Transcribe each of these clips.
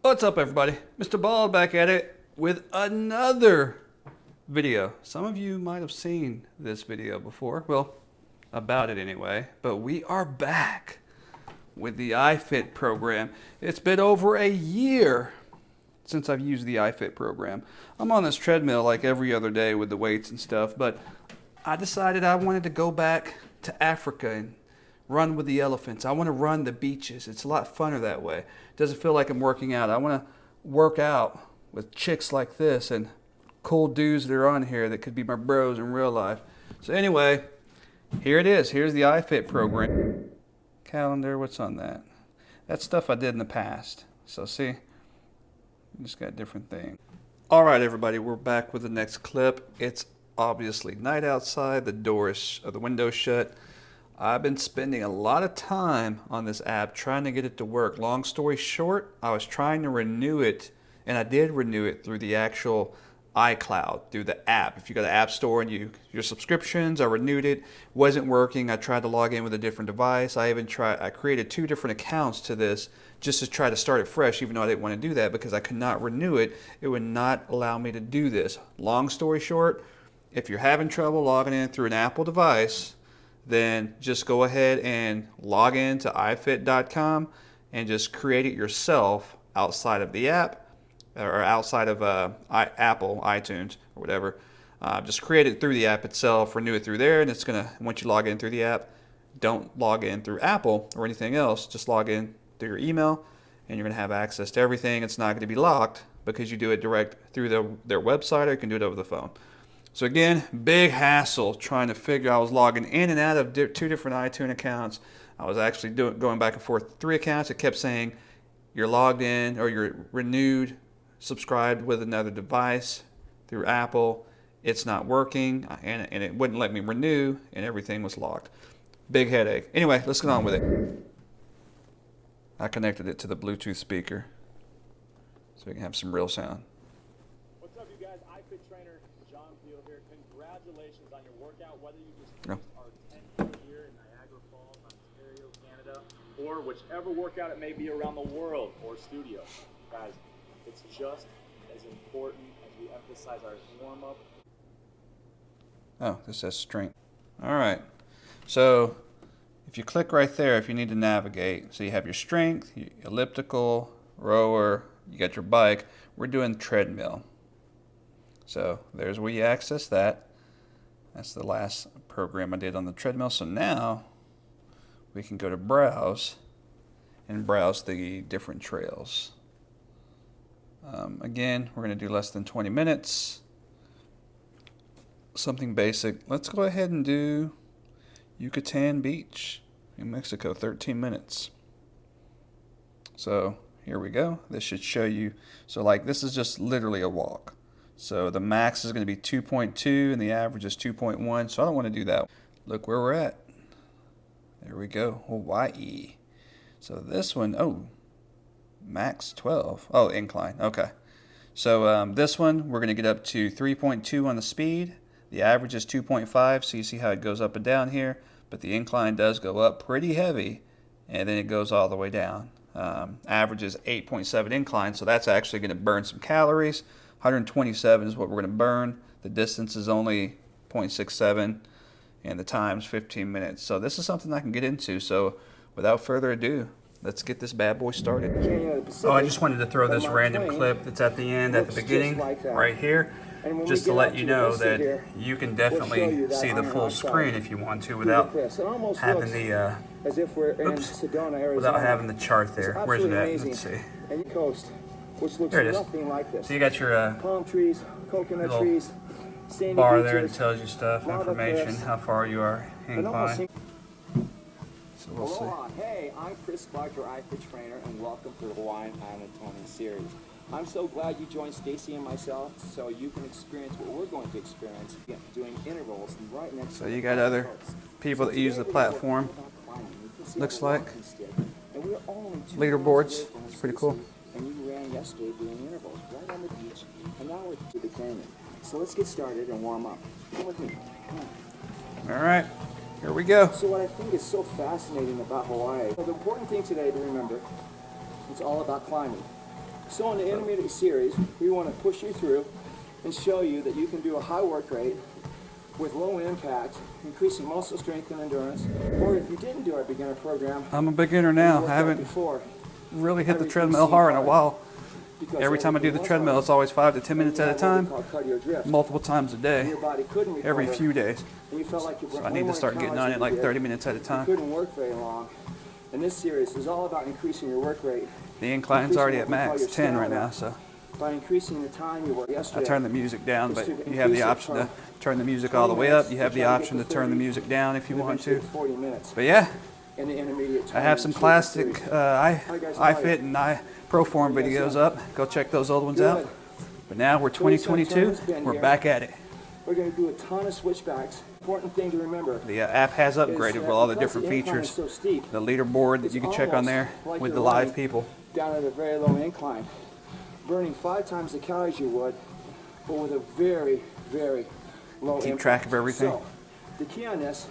What's up, everybody? Mr. Bald back at it with another video. Some of you might have seen this video before, well, about it anyway, but we are back with the IFIT program. It's been over a year since I've used the IFIT program. I'm on this treadmill like every other day with the weights and stuff, but I decided I wanted to go back to Africa and run with the elephants. I want to run the beaches. It's a lot funner that way. It doesn't feel like I'm working out. I want to work out with chicks like this and cool dudes that are on here that could be my bros in real life. So anyway, here it is. Here's the IFIT program. Calendar, what's on that? That's stuff I did in the past. So see, we just got different things. All right, everybody, we're back with the next clip. It's obviously night outside. The window's shut. I've been spending a lot of time on this app trying to get it to work. Long story short, I was trying to renew it, and I did renew it through the actual iCloud, through the app. If you go to the App Store and your subscriptions, I renewed it. Wasn't working. I tried to log in with a different device. I created 2 different accounts to this just to try to start it fresh, even though I didn't want to do that because I could not renew it. It would not allow me to do this. Long story short, if you're having trouble logging in through an Apple device, then just go ahead and log in to ifit.com and just create it yourself outside of the app or outside of Apple, iTunes, or whatever. Just create it through the app itself, renew it through there, and it's going to, once you log in through the app, don't log in through Apple or anything else. Just log in through your email, and you're going to have access to everything. It's not going to be locked because you do it direct through their website, or you can do it over the phone. So again, big hassle trying to figure. I was logging in and out of 2 different iTunes accounts. I was actually going back and forth 3 accounts. It kept saying you're logged in or you're renewed, subscribed with another device through Apple. It's not working, and it wouldn't let me renew, and everything was locked. Big headache. Anyway, let's get on with it. I connected it to the Bluetooth speaker so we can have some real sound. What's up, you guys? IFIT trainer John Field here. Congratulations on your workout, whether you just finished our 10th year in Niagara Falls, Ontario, Canada, or whichever workout it may be around the world or studio. Guys, it's just as important as we emphasize our warm-up. Oh, this says strength. All right. So if you click right there, if you need to navigate, so you have your strength, your elliptical, rower, you got your bike. We're doing treadmill. So there's where you access that. That's the last program I did on the treadmill. So now we can go to browse and browse the different trails. Again, we're going to do less than 20 minutes. Something basic. Let's go ahead and do Yucatan Beach, New Mexico, 13 minutes. So here we go. This should show you. So like this is just literally a walk. So the max is going to be 2.2 and the average is 2.1. So I don't want to do that. Look where we're at. There we go. Hawaii. So this one, oh, max 12. Oh, incline. Okay. So this one, we're going to get up to 3.2 on the speed. The average is 2.5. So you see how it goes up and down here. But the incline does go up pretty heavy. And then it goes all the way down. Average is 8.7 incline. So that's actually going to burn some calories. 127 is what we're going to burn. The distance is only 0.67 and the time's 15 minutes. So this is something I can get into. So without further ado, let's get this bad boy started. Oh, I just wanted to throw this random clip that's at the end, at the beginning, right here, just to let you know that you can definitely see the full screen if you want to without having the without having the chart there. Where's it at? Let's see. There it is. So you got your palm trees, coconut trees, sandy bar there that beaches, tells you stuff, information, how far you are inclined. So we'll see. Aloha. Hey, I'm Chris Clark, your IFIT trainer, and welcome to the Hawaiian Island Toning Series. I'm so glad you joined Stacy and myself so you can experience what we're going to experience doing intervals right next to So you got other people that use the platform, looks like. Leaderboards, it's pretty cool. And you ran yesterday doing intervals right on the beach, and now we're to the canyon. So let's get started and warm up. Come with me. Come on. All right, here we go. So what I think is so fascinating about Hawaii, the important thing today to remember, it's all about climbing. So in the intermediate series, we want to push you through and show you that you can do a high work rate with low impact, increasing muscle strength and endurance. Or if you didn't do our beginner program, I'm a beginner now. I haven't really hit the treadmill hard in a while. Every time I do the treadmill, it's always 5 to 10 minutes at a time, multiple times a day, every few days. So I need to start getting on it like 30 minutes at a time. Couldn't work very long. And this series is all about increasing your work rate. The incline's already at max 10 right now, so by increasing the time you work yesterday. I turn the music down, but you have the option to turn the music all the way up. You have the option to turn the music down if you want to. But yeah, I have some classic IFIT and ProForm videos up. Go check those old ones out. But now we're 2022. We're back at it. We're going to do a ton of switchbacks. Important thing to remember. The app has upgraded with all the different features. The leaderboard that you can check on there with the live people. Down at a very low incline, burning 5 times the calories you would, but with a very, very low impact. Keep track of everything. So, the key on this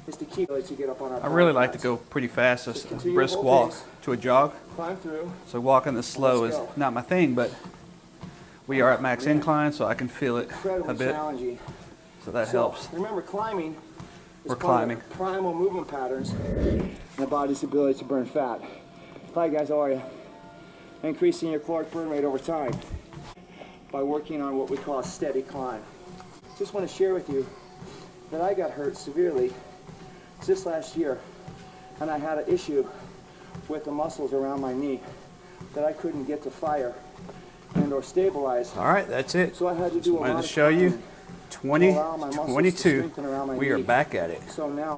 is to keep to get up on our. I really like to go pretty fast, a brisk walk to a jog. Climb through. So walking this slow is not my thing, but we are at max incline, so I can feel it a bit. So that helps. Remember, climbing is We're climbing. Primal movement patterns and the body's ability to burn fat. Hi guys, how are you? Increasing your caloric burn rate over time by working on what we call a steady climb. Just want to share with you that I got hurt severely just last year, and I had an issue with the muscles around my knee that I couldn't get to fire and or stabilize. All right, that's it. So I had to do a lot wanted of to show you climbing 2022. We are back at it. So now